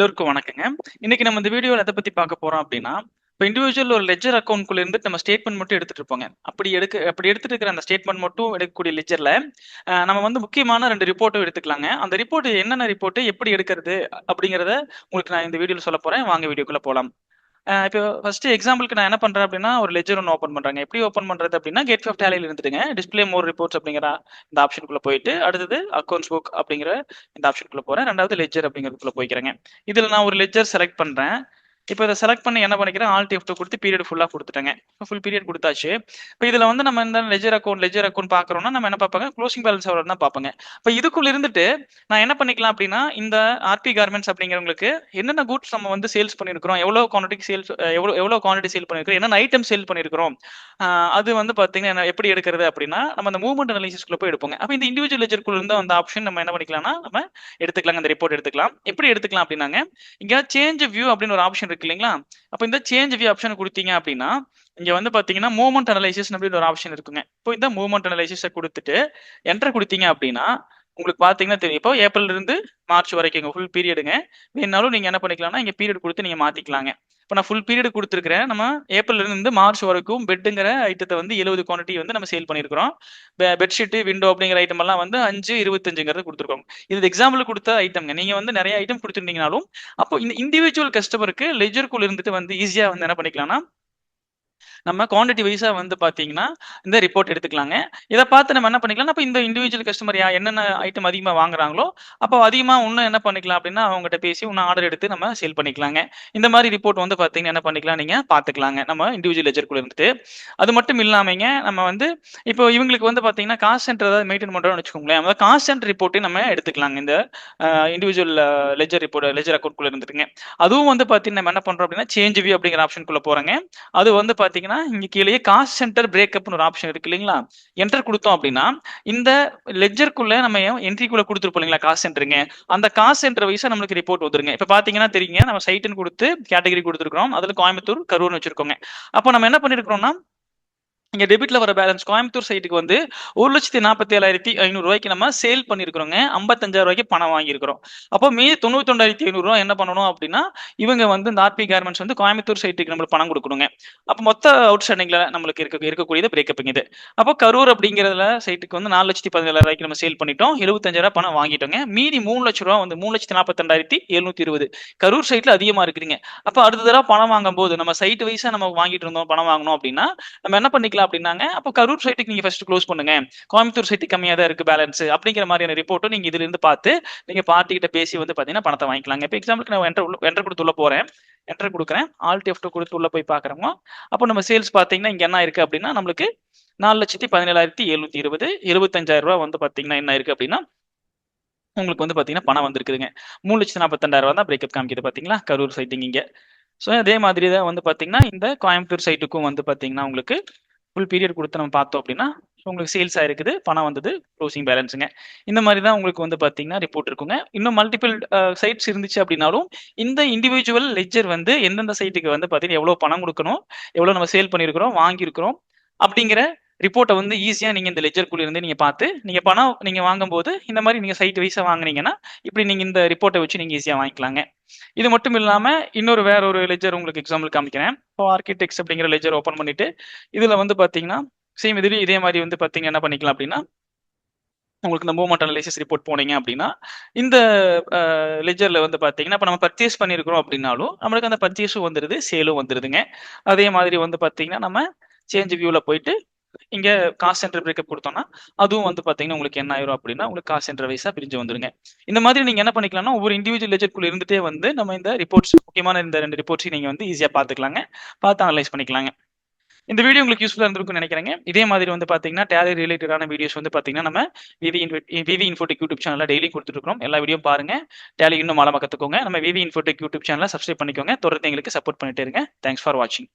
எல்லோருக்கும் வணக்கங்க. இன்னைக்கு நம்ம இந்த வீடியோல எத பத்தி பார்க்க போறோம் அப்டின்னா, இப்ப இண்டிவிஜுவல் ஒரு லெட்ஜர் அக்கவுண்ட்குள்ள இருந்து நம்ம ஸ்டேட்மெண்ட் மட்டும் எடுத்துட்டு இருப்போங்க. அப்படி எடுத்துட்டு இருக்கிற அந்த ஸ்டேட்மெண்ட் மட்டும் எடுக்கக்கூடிய லெட்ஜர்ல, நம்ம வந்து முக்கியமான 2 ரிப்போர்ட்டும் எடுத்துக்கலாங்க. அந்த ரிப்போர்ட் என்னென்ன ரிப்போர்ட் எப்படி எடுக்கிறது அப்படிங்கிறத உங்களுக்கு நான் இந்த வீடியோல சொல்லப் போறேன். வாங்க வீடியோக்குள்ள போலாம். இப்போ ஃபர்ஸ்ட் எக்ஸாம்பிளுக்கு நான் என்ன பண்றேன் அப்படின்னா, ஒரு லெட்ஜர் ஒண்ணு ஓப்பன் பண்றேங்க. எப்படி ஓப்பன் பண்றது அப்படின்னா, கேட் ஆஃப் டேலில இருந்துட்டுங்க, டிஸ்ப்ளே மோர் ரிப்போர்ட்ஸ் அப்படிங்கிற இந்த ஆப்ஷனுக்குள்ள போயிட்டு, அடுத்தது அக்கவுண்ட்ஸ் புக் அப்படிங்கிற இந்த ஆப்ஷனுக்குள்ள போறேன். 2வது லெட்ஜர் அப்படிங்கிறதுக்குள்ள போய்க்கிறேங்க. இதுல நான் ஒரு லெட்ஜர் செலக்ட் பண்றேன். இப்போ இத செலக்ட் பண்ணி என்ன பண்ணிக்கிறேன், ஆல்ட் F2 குடுத்து பீரியட் ஃபுல்லா குடுத்துட்டேங்க. Full period குடுத்தாச்சு. இப்ப இதுல வந்து நம்ம இந்த லெட்ஜர் அக்கவுண்ட் பார்க்குறோம்னா, நம்ம என்ன பார்ப்பாங்க, குளோசிங் பேலன்ஸ் எவ்வளவுன்னு தான் பார்ப்போங்க. இப்ப இதுக்குள்ள இருந்துட்டு நான் என்ன பண்ணிக்கலாம் அப்படின்னா, இந்த ஆர்பி கார்மெண்ட்ஸ் அப்படிங்கிறவங்களுக்கு என்னென்ன கூட்ஸ் நம்ம வந்து சேல்ஸ் பண்ணியிருக்கிறோம், எவ்வளவு குவான்டிட்டி சேல்ஸ் எவ்வளவு குவான்டிட்டி சேல் பண்ணியிருக்கிறோம், என்னென்ன ஐட்டம் சேல் பண்ணியிருக்கிறோம், அது வந்து பார்த்தீங்கன்னா எப்படி எடுக்கிறது அப்படின்னா, நம்ம அந்த மூவ்மெண்ட் அனாலிசிஸ்குள்ள போய் எடுப்போங்க. அப்ப இந்த இண்டிவிஜுவல் லெட்ஜருக்குள்ள இருந்து அந்த ஆப்ஷன் நம்ம என்ன பண்ணிக்கலாம்னா, நம்ம எடுத்துக்கலாங்க. அந்த ரிப்போர்ட் எடுத்துக்கலாம். எப்படி எடுத்துக்கலாம் அப்படின்னாங்க, இங்க சேஞ்ச் வியூ அப்படின்னு ஒரு ஆப்ஷன் இருக்கு இல்லைங்களா? அப்ப இந்த சேஞ்ச் வியூ ஆப்ஷன் குடுத்தீங்க அப்படின்னா, இங்க வந்து பாத்தீங்கன்னா மூவ்மெண்ட் அனலைசிஸ் அப்படின்னு ஒரு ஆப்ஷன் இருக்குங்க. இப்போ இந்த மூவ்மெண்ட் அனலைசிஸ குடுத்துட்டு என்டர் குடுத்தீங்க அப்படின்னா, உங்களுக்கு பாத்தீங்கன்னா தெரியும். இப்போ ஏப்ரல்ல இருந்து மார்ச் வரைக்குங்க ஃபுல் பீரியடுங்க. வேணும்னாலும் நீங்க என்ன பண்ணிக்கலாம்னா, இங்க பீரியட் குடுத்து நீங்க மாத்திக்கலாங்க. இப்ப நான் ஃபுல் பீரியட் குடுத்துருக்கிறேன். நம்ம ஏப்ரல்ல இருந்து மார்ச் வரைக்கும் பெட்டுங்கிற ஐட்டத்த வந்து 70 குவான்டிட்டி வந்து நம்ம சேல் பண்ணியிருக்கிறோம். பெட்ஷீட், விண்டோ அப்படிங்கிற ஐட்டம் எல்லாம் வந்து 5, 25ங்கிறது குடுத்துருக்கோம். இது எக்ஸாம்பிள் குடுத்த ஐட்டம்ங்க. நீங்க வந்து நெறைய ஐட்டம் குடுத்திருந்தீங்கனாலும், அப்போ இந்த இண்டிவிஜுவல் கஸ்டமருக்கு லெட்ஜர்க்குள்ள இருந்துட்டு வந்து ஈஸியா வந்து என்ன பண்ணிக்கலாம்னா, நம்ம குவான்டிட்டி வைஸா வந்து பாத்தீங்கன்னா, இந்த ரிப்போர்ட் எடுத்துக்கலாங்க. இத பார்த்து நம்ம என்ன பண்ணிக்கலாம்னா, அப்ப இந்த இண்டிவிஜுவல் கஸ்டமர் என்னென்ன ஐட்டம் அதிகமா வாங்குறாங்களோ, அப்போ அதிகமா இன்னும் என்ன பண்ணிக்கலாம் அப்படின்னா, அவங்ககிட்ட பேசி இன்னும் ஆர்டர் எடுத்து நம்ம சேல் பண்ணிக்கலாங்க. இந்த மாரி ரிப்போர்ட் வந்து பாத்தீங்கன்னா என்ன பண்ணிக்கலாம், நீங்க பாத்துக்கலாங்க. நம்ம இண்டிவிஜுவல் லெட்ஜர்க்குள்ள இருந்துட்டு. அது மட்டும் இல்லாமங்க, நம்ம வந்து இப்போ இவங்களுக்கு வந்து பாத்தீங்கன்னா, காஸ்ட் சென்டர் ஏதாவது மெயின்டெயின் பண்றோம்னு வச்சுக்கோங்களேன். அந்த காஸ்ட் சென்டர் ரிப்போர்ட்டையும் நம்ம எடுத்துக்கலாங்க. இந்த இண்டிவிஜுவல் லெட்ஜர் அக்கவுண்ட்குள்ள இருந்துட்டுங்க. அதுவும் வந்து பாத்தீங்கன்னா, நம்ம என்ன பண்றோம் அப்படின்னா, சேஞ்ச் வியூ அப்படிங்கிற ஆப்ஷனுக்குள்ள போறோங்க. அது வந்து பாத்தீங்கன்னா, இங்க கீழயே காஸ்ட் சென்டர் பிரேக்கப்னு ஒரு ஆப்ஷன் இருக்கு இல்லைங்களா? என்டர் குடுத்தோம் அப்படின்னா, இந்த லெட்ஜர்க்குள்ள நம்ம என்ட்ரிக்குள்ள குடுத்துருப்போம் இல்லைங்களா? காஸ்ட் சென்டருங்க. அந்த காஸ்ட் சென்டர் வைஸா நம்மளுக்கு ரிப்போர்ட் வந்துருங்க. இப்ப பாத்தீங்கன்னா தெரியுங்க, நம்ம சைட்ன்னு குடுத்து கேட்டகரி குடுத்துருக்கிறோம். அதுல கோயம்புத்தூர், கரூர்னு வச்சிருக்கோங்க. அப்போ நம்ம என்ன பண்ணியிருக்கிறோம்னா, இங்க டெபிட்ல வர பேலன்ஸ் கோயம்புத்தூர் சைட்டுக்கு வந்து ரூ. 1,47,500 நம்ம சேல் பண்ணியிருக்கிறோங்க. ரூ. 55,000 பணம் வாங்கியிருக்கிறோம். அப்போ மீதி ரூ. 99,500 என்ன பண்ணணும் அப்படின்னா, இவங்க வந்து இந்த ஆர்பி கார்மெண்ட்ஸ் வந்து கோயம்புத்தூர் சைட்டுக்கு நம்மளுக்கு பணம் குடுக்கணுங்க. அப்ப மொத்த அவுட்ஸ்டாண்டிங்ல நம்மளுக்கு இருக்கக்கூடியது பிரேக்கப்ங்க இது. அப்போ கரூர் அப்படிங்கிறதுல சைட்டுக்கு வந்து ரூ. 4,17,000 நம்ம சேல் பண்ணிட்டோம். ரூ. 75,000 பணம் வாங்கிட்டோங்க. மீதி ரூ. 3,00,000 வந்து 3,42,720 கரூர் சைட்ல அதிகமா இருக்குதுங்க. அப்ப அடுத்த தடவ பணம் வாங்கும்போது நம்ம சைட் வைஸா நம்ம வாங்கிட்டு இருந்தோம், பணம் வாங்கணும் அப்படின்னா, நம்ம என்ன பண்ணிக்கலாம் அப்படின்னாங்க, அப்போ கரூர் சைட்டுக்கு நீங்க ஃபர்ஸ்ட் க்ளோஸ் பண்ணுங்க. கோயம்புத்தூர் சைட்டுக்கு கம்மியா தான் இருக்கு பேலன்ஸ் அப்படிங்கிற மாதிரியான ரிப்போர்ட்டும் நீங்க இதுல இருந்து பார்த்து நீங்க பார்ட்டி கிட்ட பேசி வந்து பாத்தீங்கன்னா பணத்தை வாங்கிக்கலாங்க. இப்போ எக்ஸாம்பிளுக்கு நான் என்டர் கொடுத்து உள்ள போறேன். என்டர் கொடுக்குறேன். ஆல்ட் F2 கொடுத்து உள்ள போய் பாக்குறோம். அப்போ நம்ம சேல்ஸ் பாத்தீங்கன்னா இங்க என்ன இருக்கு அப்படின்னா, நம்மளுக்கு 4,17,720 ரூ. 75,000 வந்து பாத்தீங்கன்னா என்ன இருக்கு அப்படின்னா, உங்களுக்கு வந்து பாத்தீங்கன்னா பணம் வந்திருக்குதுங்க. 3,42,000 தான் பிரேக்கப் காமிக்குது பாத்தீங்களா, கரூர் சைட்டுங்க இங்க. ஸோ அதே மாதிரி தான் வந்து பாத்தீங்கன்னா இந்த கோயம்புத்தூர் சைட்டுக்கும் வந்து பாத்தீங்கன்னா உங்களுக்கு ஃபுல் பீரியட் குடுத்து நம்ம பார்த்தோம் அப்படின்னா, உங்களுக்கு சேல்ஸ் ஆயிருக்குது, பணம் வந்தது, குளோசிங் பேலன்ஸ்ங்க. இந்த மாரி தான் உங்களுக்கு வந்து பார்த்தீங்கன்னா ரிப்போர்ட் இருக்குங்க. இன்னும் மல்டிபிள் சைட்ஸ் இருந்துச்சு அப்படின்னாலும், இந்த இண்டிவிஜுவல் லெட்ஜர் வந்து எந்தெந்த சைட்டுக்கு வந்து பார்த்தீங்கன்னா, எவ்வளோ பணம் குடுக்கணும், எவ்வளோ நம்ம சேல் பண்ணியிருக்கிறோம், வாங்கியிருக்கிறோம் அப்படிங்கிற ரிப்போர்ட்ட வந்து ஈஸியா நீங்க இந்த லெட்ஜர்க்குள்ள இருந்தே நீங்க பார்த்து, நீங்க பணம் நீங்க வாங்கும்போது, இந்த மாரி நீங்க சைட் வைஸா வாங்குனீங்கன்னா, இப்படி நீங்க இந்த ரிப்போர்ட்ட வச்சு நீங்க ஈஸியா வாங்கிக்கலாங்க. இது மட்டும் இல்லாம, வேற ஒரு லெட்ஜர் உங்களுக்கு எக்ஸாம்பிள் காமிக்கிறேன். இப்போ ஆர்க்கிடெக்ட்ஸ் அப்படிங்கிற லெட்ஜர் ஓப்பன் பண்ணிட்டு, இதுல வந்து பார்த்தீங்கன்னா, சேம் இதுலயும் இதே மாரி வந்து பார்த்தீங்கன்னா என்ன பண்ணிக்கலாம் அப்படின்னா, உங்களுக்கு இந்த மூவ்மெண்ட் அனலைசிஸ் ரிப்போர்ட் போனீங்க அப்படின்னா, இந்த லெட்ஜர்ல வந்து பார்த்தீங்கன்னா, இப்ப நம்ம பர்ச்சேஸ் பண்ணியிருக்கிறோம் அப்படின்னாலும், நம்மளுக்கு அந்த பர்ச்சேஸும் வந்துருது, சேலும் வந்துருதுங்க. அதே மாதிரி வந்து பார்த்தீங்கன்னா, நம்ம சேஞ்ச் வியூல போயிட்டு, இங்க காஸ்ட் சென்டர் பிரேக்கப் குடுத்தோம்னா, அதுவும் வந்து பார்த்தீங்கன்னா, உங்களுக்கு என்ன ஆயிரும் அப்படின்னா, உங்களுக்கு காஸ்ட் சென்டர் வைஸா பிரிஞ்சு வந்துருங்க. இந்த மாதிரி நீங்க என்ன பண்ணிக்கலாம்னா, ஒவ்வொரு இண்டிவிஜுவல் லெட்ஜர்க்குள்ள இருந்துட்டே வந்து, நம்ம இந்த ரிப்போர்ட்ஸ் முக்கியமான இந்த 2 ரிப்போர்ட்ஸையும் நீங்க வந்து ஈஸியா பார்த்துக்கலாங்க. பார்த்து அனலைஸ் பண்ணிக்கலாங்க. இந்த வீடியோ உங்களுக்கு யூஸ்ஃபுல்லா இருந்திருக்கும்னு நினைக்கிறேங்க. இதே மாதிரி வந்து பார்த்தீங்கன்னா, டேலி ரிலேட்டடான வீடியோஸ் வந்து பார்த்தீங்கன்னா, நம்ம விவி இன்ஃபோடெக் யூடியூப் சேனல்ல டெய்லி குடுத்துட்டு இருக்கிறோம். எல்லா வீடியோவும் பாருங்க. டேலி இன்னும் ஆழமா கத்துக்கோங்க. நம்ம விவி இன்ஃபோடெக் யூடியூப் சேனல சப்ஸ்கிரைப் பண்ணிக்கோங்க. தொடர்ந்து எங்களுக்கு சப்போர்ட் பண்ணிட்டே இருங்க. தேங்க்ஸ் ஃபார் வாட்சிங்.